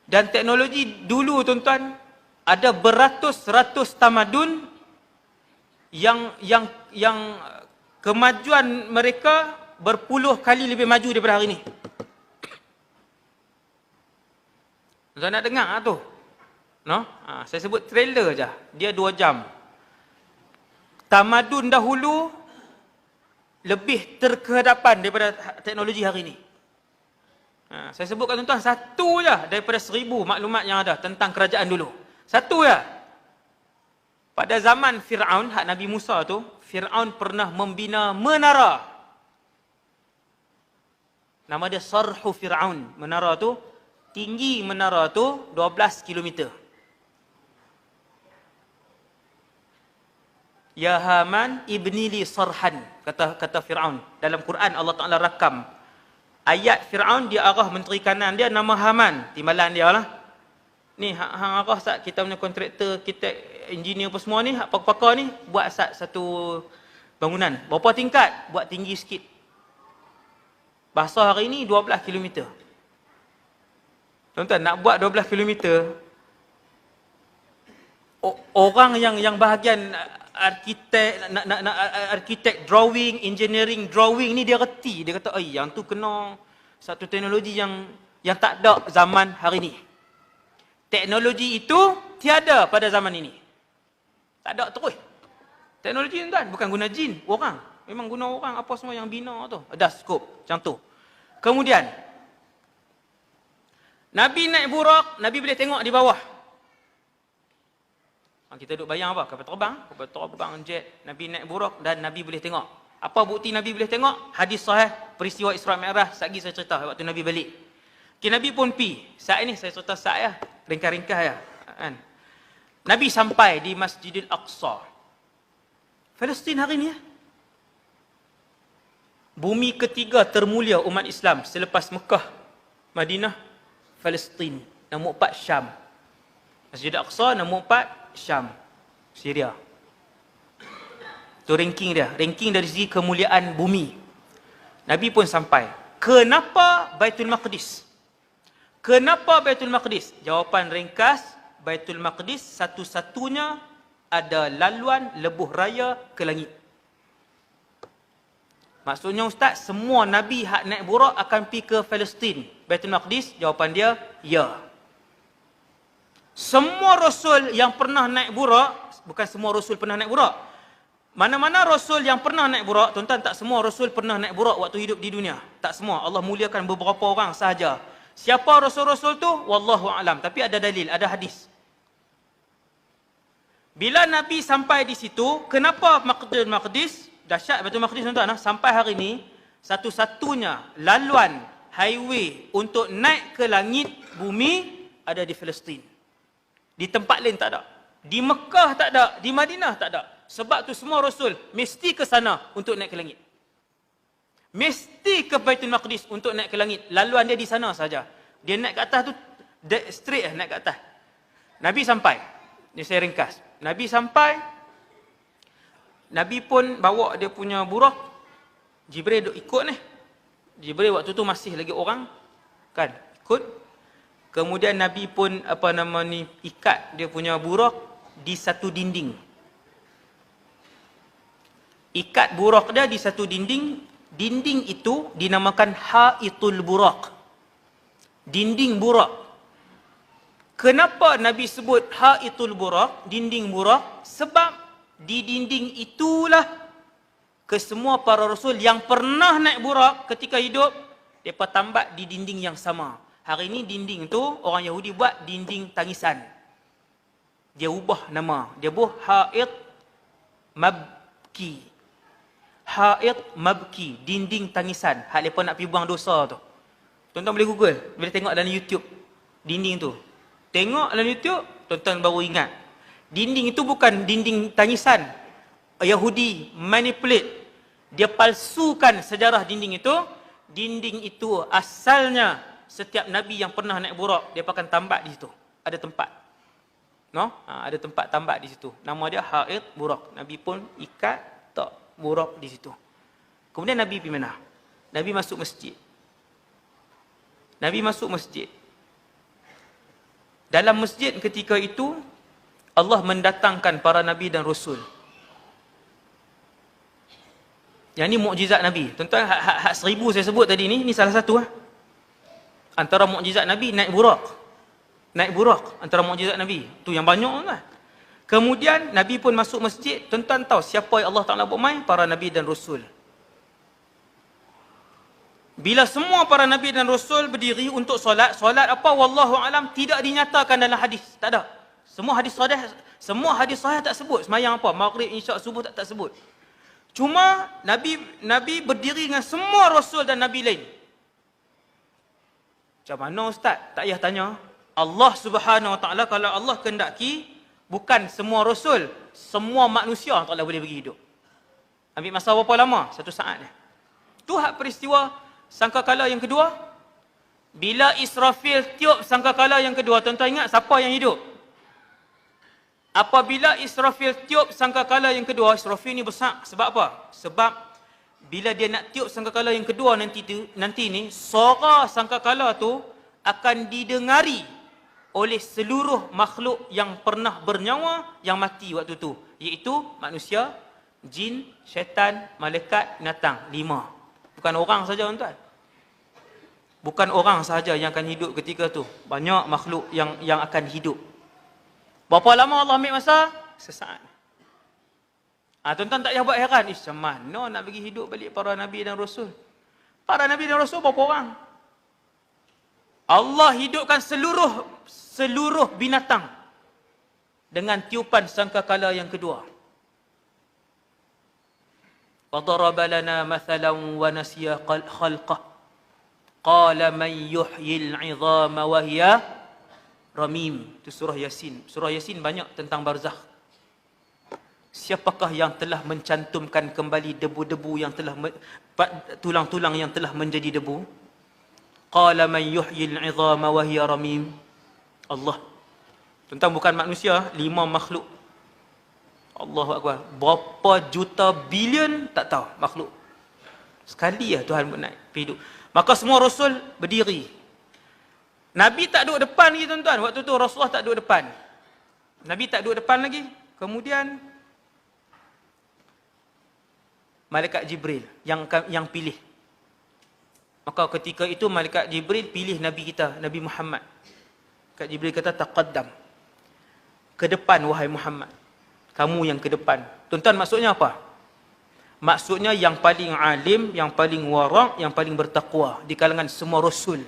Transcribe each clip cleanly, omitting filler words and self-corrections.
Dan teknologi dulu tuan-tuan, ada beratus-ratus tamadun yang kemajuan mereka berpuluh kali lebih maju daripada hari ini. Tuan nak dengar tu? No? Saya sebut trailer je. Dia 2 jam. Tamadun dahulu lebih terkehadapan daripada teknologi hari ini. Saya sebutkan tuan-tuan satu je daripada 1000 maklumat yang ada tentang kerajaan dulu. Satu je. Pada zaman Fir'aun, hak Nabi Musa tu, Fir'aun pernah membina menara. Nama dia Sarhu Fir'aun. Menara tu, tinggi menara tu 12 kilometer. Ya Haman ibni li sarhan, kata Fir'aun. Dalam Quran Allah Ta'ala rakam ayat Fir'aun, dia arah menteri kanan dia nama Haman, timbalan dia lah. Ni hang arah sat kita punya kontraktor, kita engineer apa semua ni, hak pakar-pakar ni buat satu bangunan. Berapa tingkat? Buat tinggi sikit. Bahasa hari ni 12 km. Tuan-tuan, nak buat 12 km, orang yang bahagian arkitek drawing, engineering drawing ni dia reti. Dia kata, yang tu kena satu teknologi yang tak ada zaman hari ni. Teknologi itu tiada pada zaman ini. Tak ada terus. Teknologi ni kan bukan guna jin, orang. Memang guna orang apa semua yang bina tu. Ada skop macam tu. Kemudian Nabi naik burak, Nabi boleh tengok di bawah. Kita duduk bayang apa? Kapal terbang jet, Nabi naik burak dan Nabi boleh tengok. Apa bukti Nabi boleh tengok? Hadis sahih peristiwa Isra Mi'raj. Sagi saya cerita waktu Nabi balik. Nabi pun pi. Saat ini saya cerita saat ya, ringkas-ringkas ya. Kan? Nabi sampai di Masjidil Aqsa. Palestin hari ni ya. Bumi ketiga termulia umat Islam selepas Mekah, Madinah, Palestin. Nombor 4 Syam. Masjidil Aqsa nombor 4 Syam, Syria. Tu ranking dia. Ranking dari segi kemuliaan bumi. Nabi pun sampai. Kenapa Baitul Maqdis? Kenapa Baitul Maqdis? Jawapan ringkas, Baitul Maqdis satu-satunya ada laluan lebuh raya ke langit. Maksudnya Ustaz, semua Nabi hak naik burak akan pergi ke Palestin, Baitul Maqdis? Jawapan dia, ya. Semua Rasul yang pernah naik burak, bukan semua Rasul pernah naik burak. Mana-mana Rasul yang pernah naik burak, tuan-tuan, tak semua Rasul pernah naik burak waktu hidup di dunia. Tak semua. Allah muliakan beberapa orang sahaja. Siapa Rasul-Rasul tu? Wallahu a'lam. Tapi ada dalil, ada hadis. Bila Nabi sampai di situ, kenapa Baitul Maqdis? Dahsyat Baitul Maqdis, tuan-tuan. Sampai hari ini, satu-satunya laluan highway untuk naik ke langit bumi ada di Palestin. Di tempat lain tak ada. Di Mekah tak ada. Di Madinah tak ada. Sebab tu semua Rasul mesti ke sana untuk naik ke langit. Mesti ke Baitul Maqdis untuk naik ke langit. Laluan dia di sana saja. Dia naik ke atas tu straight naik ke atas. Nabi sampai. Ini saya ringkas. Nabi sampai. Nabi pun bawa dia punya burak. Jibril duk ikut ni. Jibril waktu tu masih lagi orang. Kan? Ikut. Kemudian Nabi pun ikat dia punya burak di satu dinding. Ikat burak dia di satu dinding. Dinding itu dinamakan Haitul Burak. Dinding burak. Kenapa Nabi sebut Haitul Burak, dinding burak? Sebab di dinding itulah kesemua para Rasul yang pernah naik burak ketika hidup, mereka tambat di dinding yang sama. Hari ini dinding tu orang Yahudi buat dinding tangisan. Dia ubah nama. Dia buat Hait Mabki. Hait Mabki, dinding tangisan. Hak mereka nak pergi buang dosa tu. Tuan-tuan boleh Google, boleh tengok dalam YouTube. Dinding tu. Tengok dalam YouTube, tuan-tuan baru ingat. Dinding itu bukan dinding tangisan. Yahudi manipulate. Dia palsukan sejarah dinding itu. Dinding itu asalnya setiap Nabi yang pernah naik burak, dia akan tambak di situ. Ada tempat. No? Ada tempat tambak di situ. Nama dia Hait Burak. Nabi pun ikat tak burak di situ. Kemudian Nabi pergi mana? Nabi masuk masjid. Nabi masuk masjid. Dalam masjid ketika itu, Allah mendatangkan para Nabi dan Rasul. Yang ni mukjizat Nabi. Tuan-tuan, hak 1000 saya sebut tadi ni salah satu lah. Antara mukjizat Nabi, naik burak. Naik burak, antara mukjizat Nabi. Tu yang banyak kan. Kemudian, Nabi pun masuk masjid. Tuan-tuan tahu siapa yang Allah Ta'ala buat main? Para Nabi dan Rasul. Bila semua para Nabi dan Rasul berdiri untuk solat, solat apa? Wallahu alam, tidak dinyatakan dalam hadis. Tak ada. Semua hadis sahih tak sebut. Semayang apa? Maghrib, isyak, subuh tak sebut. Cuma Nabi berdiri dengan semua Rasul dan Nabi lain. Macam mana Ustaz? Tak payah tanya. Allah Subhanahu Wa Taala, kalau Allah kehendaki, bukan semua Rasul, semua manusia Allah Ta'ala boleh bagi hidup. Ambil masa berapa lama? 1 saat. Tu hak peristiwa sangkakala yang kedua. Bila Israfil tiup sangkakala yang kedua, tuan-tuan ingat siapa yang hidup? Apabila Israfil tiup sangkakala yang kedua, Israfil ni besar. Sebab apa? Sebab bila dia nak tiup sangkakala yang kedua nanti ni, suara sangkakala tu akan didengari oleh seluruh makhluk yang pernah bernyawa yang mati waktu tu, iaitu manusia, jin, syaitan, malaikat, binatang. 5. Bukan orang saja, tuan-tuan. Bukan orang sahaja yang akan hidup ketika tu. Banyak makhluk yang akan hidup. Berapa lama Allah ambil masa? Sesaat. Tuan-tuan tak payah buat heran. Macam mana nak bagi hidup balik para Nabi dan Rasul? Para Nabi dan Rasul berapa orang? Allah hidupkan seluruh binatang dengan tiupan sangkakala yang kedua. وَضَرَبَ لَنَا مَثَلًا وَنَسِيَ خَلْقَهُ قَالَ مَنْ يُحْيِي الْعِظَامَ وَهِيَ رَمِيمٌ. Itu surah Yasin. Surah Yasin banyak tentang barzakh. Siapakah yang telah mencantumkan kembali debu-debu yang telah tulang-tulang yang telah menjadi debu? Qala man yuhyil 'idhama wa hiya ramim. Allah. Tentang bukan manusia, 5 makhluk. Allahu Akbar. Berapa juta bilion tak tahu makhluk. Sekali ya Tuhan buat naik hidup. Maka semua Rasul berdiri. Nabi tak duduk depan lagi, tuan-tuan. Waktu tu Rasulullah tak duduk depan. Nabi tak duduk depan lagi. Kemudian Malaikat Jibril yang pilih. Maka ketika itu Malaikat Jibril pilih Nabi kita, Nabi Muhammad. Malaikat Jibril kata, taqaddam. Ke depan wahai Muhammad. Kamu yang ke depan. Tuan-tuan, maksudnya apa? Maksudnya yang paling alim, yang paling wara', yang paling bertakwa di kalangan semua Rasul.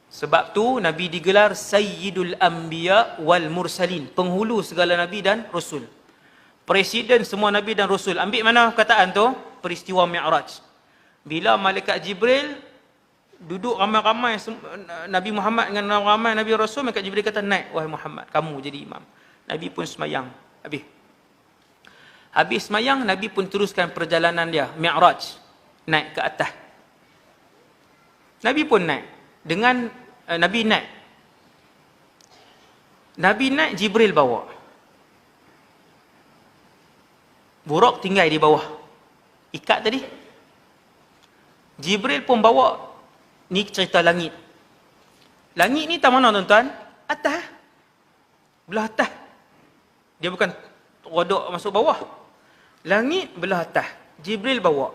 Sebab tu Nabi digelar Sayyidul Anbiya wal Mursalin. Penghulu segala Nabi dan Rasul. Presiden semua Nabi dan Rasul. Ambil mana perkataan tu? Peristiwa Mi'raj. Bila Malaikat Jibril duduk ramai-ramai Nabi Muhammad dengan ramai Nabi Rasul, Malaikat Jibril kata, naik wahai Muhammad, kamu jadi imam. Nabi pun semayang. Habis semayang, Nabi pun teruskan perjalanan dia, Mi'raj. Naik ke atas. Nabi pun naik. Nabi naik, Jibril bawa. Buruk tinggal di bawah. Ikat tadi. Jibril pun bawa. Ni cerita langit. Langit ni tak mana, tuan-tuan? Atas. Belah atas. Dia bukan rodok masuk bawah. Langit belah atas. Jibril bawa.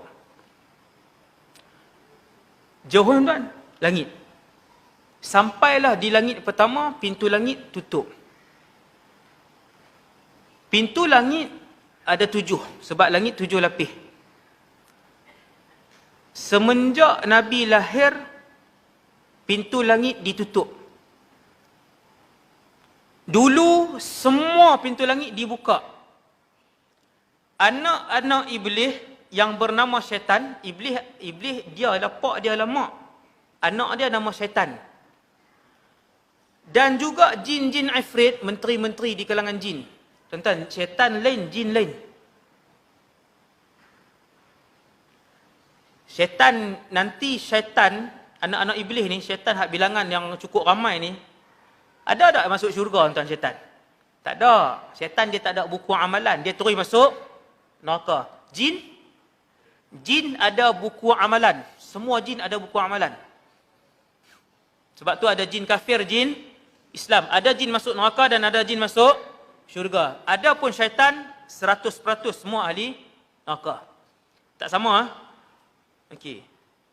Jauh, tuan-tuan. Langit. Sampailah di langit pertama, pintu langit tutup. Pintu langit ada 7. Sebab langit 7 lapis. Semenjak Nabi lahir, pintu langit ditutup. Dulu semua pintu langit dibuka. Anak-anak iblis yang bernama syaitan, iblis dia adalah pak, dia adalah mak. Anak dia nama syaitan. Dan juga jin-jin ifrit, menteri-menteri di kalangan jin. Tuan-tuan, syaitan lain, jin lain. Syaitan, anak-anak iblis ni, syaitan hak bilangan yang cukup ramai ni, ada tak masuk syurga, tuan syaitan? Tak ada. Syaitan dia tak ada buku amalan, dia terus masuk neraka. Jin ada buku amalan. Semua jin ada buku amalan. Sebab tu ada jin kafir, jin Islam. Ada jin masuk neraka dan ada jin masuk syurga. Ada pun syaitan 100% semua ahli neraka. Tak sama. Okey.